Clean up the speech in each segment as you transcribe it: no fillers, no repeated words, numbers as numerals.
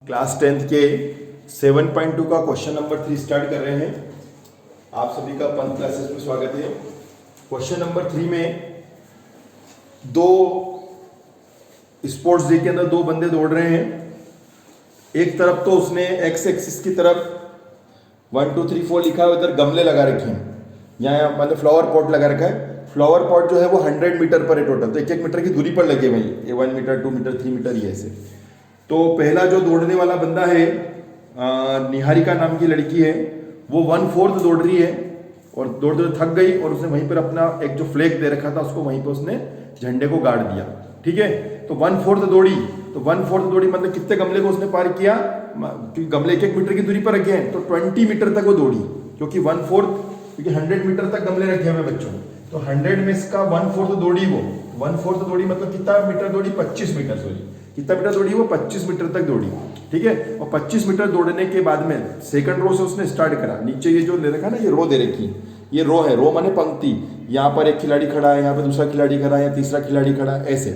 Class 10th के 7.2 का question number 3 start कर रहे हैं। आप सभी का पंथ क्लासेस में स्वागत है। क्वेश्चन नंबर 3 में दो स्पोर्ट्स डे के अंदर दो बंदे दौड़ रहे हैं। एक तरफ तो उसने एक्स एक्सिस की तरफ 1 2 3 4 लिखा है, उधर गमले लगा रखे हैं, यहाँ मतलब फ्लावर पॉट लगा रखा है। फ्लावर पॉट जो है वो 100 मीटर पर है टोटल, तो 1-1 मीटर की दूरी पर लगे हुए हैं, ये 1 मीटर 2 मीटर 3 मीटर ये ऐसे। तो पहला जो दौड़ने वाला बंदा है निहारिका नाम की लड़की है, वो 1/4 दौड़ रही है और दौड़ दौड़ थक गई और उसने वहीं पर अपना एक जो फ्लैग दे रखा था उसको वहीं पर उसने झंडे को गाड़ दिया। ठीक है, तो 1/4 दौड़ी, तो 1/4 दौड़ी मतलब कितने गमले को उसने पार किया, क्योंकि गमले 1-1 मीटर की दूरी पर रखे हैं, तो 20 मीटर तक वो दौड़ी, क्योंकि 1/4 क्योंकि 100 मीटर तक गमले रखे हुए बच्चों, तो 100 में इसका 1/4 दौड़ी, वो 1/4 दौड़ी मतलब कितना मीटर दौड़ी, 25 मीटर, सॉरी कितना मीटर दौड़ी, वो 25 मीटर तक दौड़ी। ठीक है, और 25 मीटर दौड़ने के बाद में सेकंड रो से उसने स्टार्ट करा। नीचे ये जो ले रखा है ना, ये रो दे रखी, ये रो है, रो माने पंक्ति, यहाँ पर एक खिलाड़ी खड़ा है, यहाँ पर दूसरा खिलाड़ी खड़ा है, यहाँ तीसरा खिलाड़ी खड़ा है, ऐसे।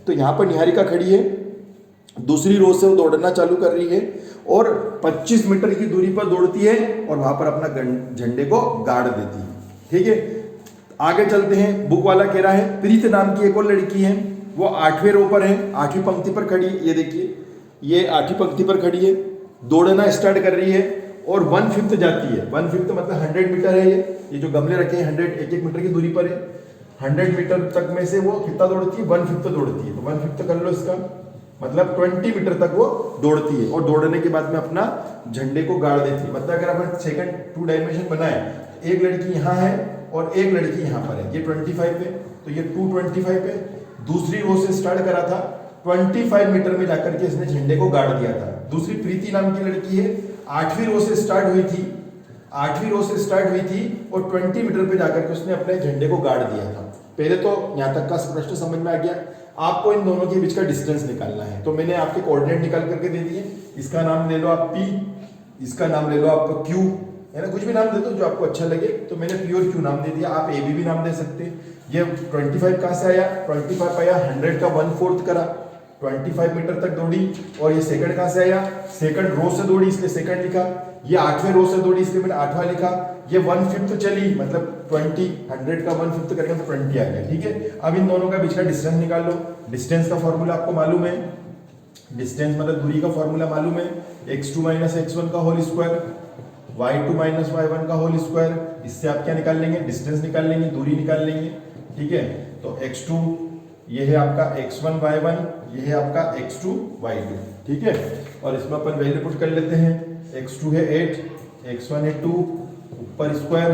तो यहाँ पर निहारिका खड़ी है, दूसरी रो से वो दौड़ना चालू कर रही है और 25 मीटर की दूरी पर दौड़ती है और वहां पर अपना झंडे को गाड़ देती है। ठीक है, आगे चलते हैं। बुक वाला कह रहा है प्रीत नाम की एक और लड़की है, वो 8वें रो पर है, 8वीं पंक्ति पर खड़ी है। ये देखिए, ये 8वीं पंक्ति पर खड़ी है, दौड़ना स्टार्ट कर रही है और 1/5 जाती है। 1/5 मतलब 100 मीटर है। ये जो गमले रखे हैं 100 1-1 मीटर की दूरी पर है। 100 मीटर तक में से वो कितना दौड़ती है, 1/5 दौड़ती है। तो 1/5 कर लो इसका, मतलब 20 मीटर तक वो दौड़ती है और दौड़ने के बाद में अपना झंडे को गाड़ देती है। मतलब अगर अपन सेकंड 2 डायमेंशन बनाए, एक लड़की यहाँ है और एक लड़की यहाँ पर है, ये 25 है, तो ये 225 है। दूसरी रो से स्टार्ट करा था, 25 मीटर में जाकर के इसने झंडे को गाड़ दिया था। दूसरी प्रीति नाम की लड़की है, 8वीं रो से स्टार्ट हुई थी, 8वीं रो से स्टार्ट हुई थी और 20 मीटर पे जाकर के उसने अपने झंडे को गाड़ दिया था। पहले तो यहाँ तक का प्रश्न समझ में आ गया। आपको इन दोनों के बीच का डिस्टेंस निकालना है, तो मैंने आपके कोऑर्डिनेट निकाल करके दे दिए। इसका नाम ले लो आप P, इसका नाम ले लो आप Q, है ना, कुछ भी नाम दे दो जो आपको अच्छा लगे। तो मैंने P और Q नाम दे दिया, आप AB भी नाम दे सकते हैं। ये 25 कहाँ से आया, 25 आया, 100 का 1/4 करा, 25 मीटर तक दौड़ी। और ये सेकंड कहाँ से आया, सेकंड रो से दौड़ी इसलिए सेकंड लिखा। ये 8वें रो से दौड़ी इसलिए मैंने 8वां लिखा। ये 1/5 चली, मतलब 20, 100 का 1/5 करेंगे तो 20 आ गया। ठीक है, अब इन दोनों का बीच का डिस्टेंस निकाल लो। डिस्टेंस का फॉर्मूला आपको मालूम है, डिस्टेंस मतलब दूरी का फॉर्मूला मालूम है, x2 - x1 का होल स्क्वायर, y2 - y1 का होल स्क्वायर। इससे आप क्या निकाल लेंगे, डिस्टेंस निकाल लेंगे, दूरी निकाल लेंगे। ठीक है, तो x2 ये है आपका x1 y1, ये है आपका x2 y2। ठीक है, और इसमें अपन वैल्यू पुट कर लेते हैं। x2 है 8, x1 है 2, ऊपर स्क्वायर,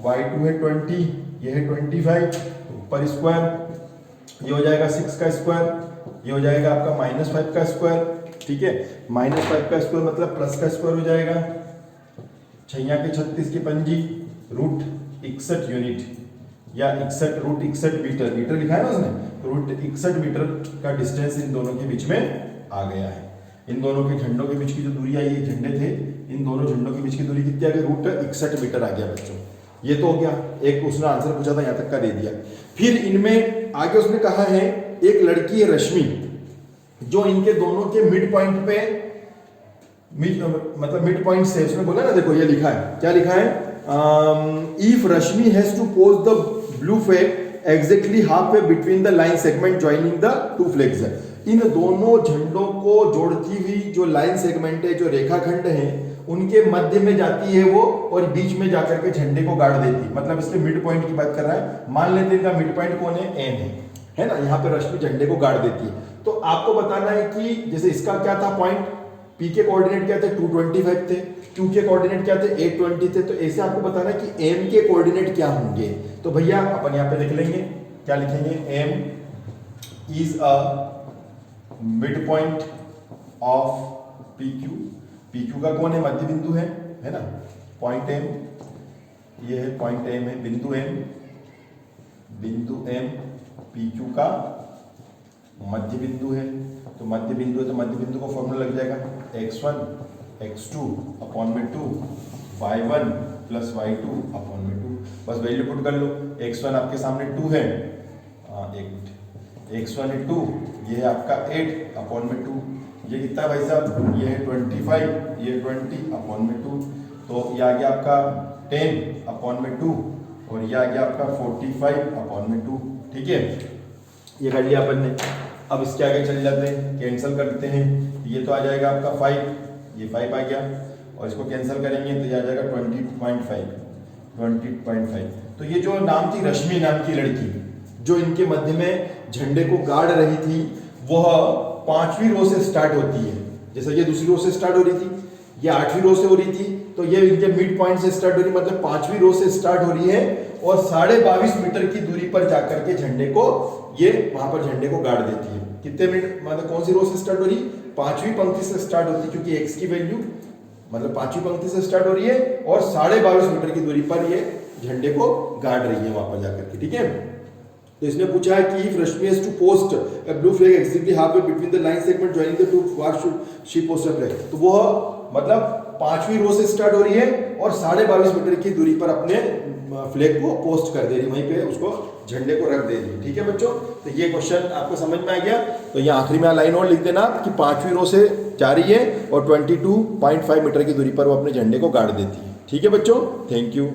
y2 है 20, ये है 25, ऊपर स्क्वायर, ये हो जाएगा 6 का स्क्वायर, ये हो जाएगा आपका -5 का स्क्वायर। ठीक है, -5 का स्क्वायर मतलब प्लस का स्क्वायर हो जाएगा, 6 के 36 की पंजी, √61 यूनिट या 61 √61 मीटर, मीटर लिखा है ना उसने, तो √61 मीटर का डिस्टेंस इन दोनों के बीच में आ गया है। इन दोनों के झंडों के बीच की जो दूरी आई, ये झंडे थे, इन दोनों झंडों के बीच की दूरी कितनी आ गई, √61 मीटर आ गया बच्चों। ये तो हो गया, एक उसने आंसर पूछा था यहाँ तक का दे दिया। फिर इनमें आगे उसने कहा है एक लड़की है रश्मि, जो इनके दोनों के मिड पॉइंट पे मतलब मिड पॉइंट से उसने बोला ना, देखो ये लिखा है, क्या लिखा है, if Rashmi has to pose the blue flag exactly half way between the line segment joining the 2 flags. इन दोनों झंडों को जोड़ती हुई जो लाइन सेगमेंट है, जो रेखाखंड है, उनके मध्य में जाती है वो और बीच में जाकर के झंडे को गाड़ देती है। मतलब इसके मिड पॉइंट की बात कर रहा है। मान लेते हैं मिड पॉइंट कौन है, एम है ना, यहाँ पे रश्मि झंडे को गाड़ देती है। तो आपको बताना है कि जैसे इसका क्या था पॉइंट, P के कोऑर्डिनेट क्या थे, 225 थे, Q के कोऑर्डिनेट क्या थे, 820 थे। तो ऐसे आपको बताना है कि M के कोऑर्डिनेट क्या होंगे। तो भैया अपन यहाँ पे लिख लेंगे, क्या लिखेंगे, M is a mid point of PQ। PQ का कौन है, मध्य बिंदु है ना, पॉइंट M, ये है पॉइंट M है, बिंदु M PQ का मध्य बिंदु है। तो मध्य बिंदु है, तो मध्य बिंदु को फॉर्मूला लग जाएगा x1 x2 अपॉन में 2, y1 प्लस y2 अपॉन में 2। बस वैल्यू पुट कर लो। x1 आपके सामने 2 है, एक मिनट, x1 है 2, ये है आपका 8 अपॉन में 2, ये कितना भाई साहब, ये है 25, ये 20/2, तो ये आ गया आपका 10/2 और ये आ गया आपका 45/2। ठीक है, ये कर लिया अपन ने। अब इसके आगे चल जाते हैं, कैंसिल करते हैं। ये तो आ जाएगा आपका 5, ये 5 आ गया और इसको कैंसिल करेंगे तो ये आ जाएगा 20.5। तो ये जो नाम थी रश्मि नाम की लड़की, जो इनके मध्य में झंडे को गाड़ रही थी, वह 5वीं रो से स्टार्ट होती है। जैसे ये दूसरी रो से स्टार्ट हो रही थी, ये 8वीं रो से हो रही थी, तो ये इनके मिड पॉइंट से स्टार्ट हो रही है, मतलब 5वीं रो से स्टार्ट हो रही है और 22.5 मीटर की दूरी पर जाकर के झंडे को, ये वहां पर झंडे को गाड़ देती है। कितने मिनट, मतलब कौन सी रो से स्टार्ट हो रही, 5वीं पंक्ति से स्टार्ट होती है, क्योंकि एक्स की वैल्यू मतलब 5वीं पंक्ति से स्टार्ट हो रही है और 22.5 मीटर की दूरी पर ये झंडे को गाड़ रही है वहां पर जाकर के। ठीक है, तो इसने पूछा है कि if Rashmi has to post a blue flag exactly halfway between the line segment joining the two, what should she post a flag. तो वो मतलब 5वीं रो से स्टार्ट हो रही है और 22.5 मीटर की दूरी पर अपने फ्लैग को पोस्ट कर दे रही है, वहीं पे उसको झंडे को रख दे रही है। ठीक है बच्चों, तो ये क्वेश्चन आपको समझ में आ गया। तो ये आखिरी में लाइन और लिख देना कि 5वीं रो से जा रही है और 22.5 मीटर की दूरी पर वो अपने झंडे को गाड़ देती है। ठीक है बच्चों, थैंक यू।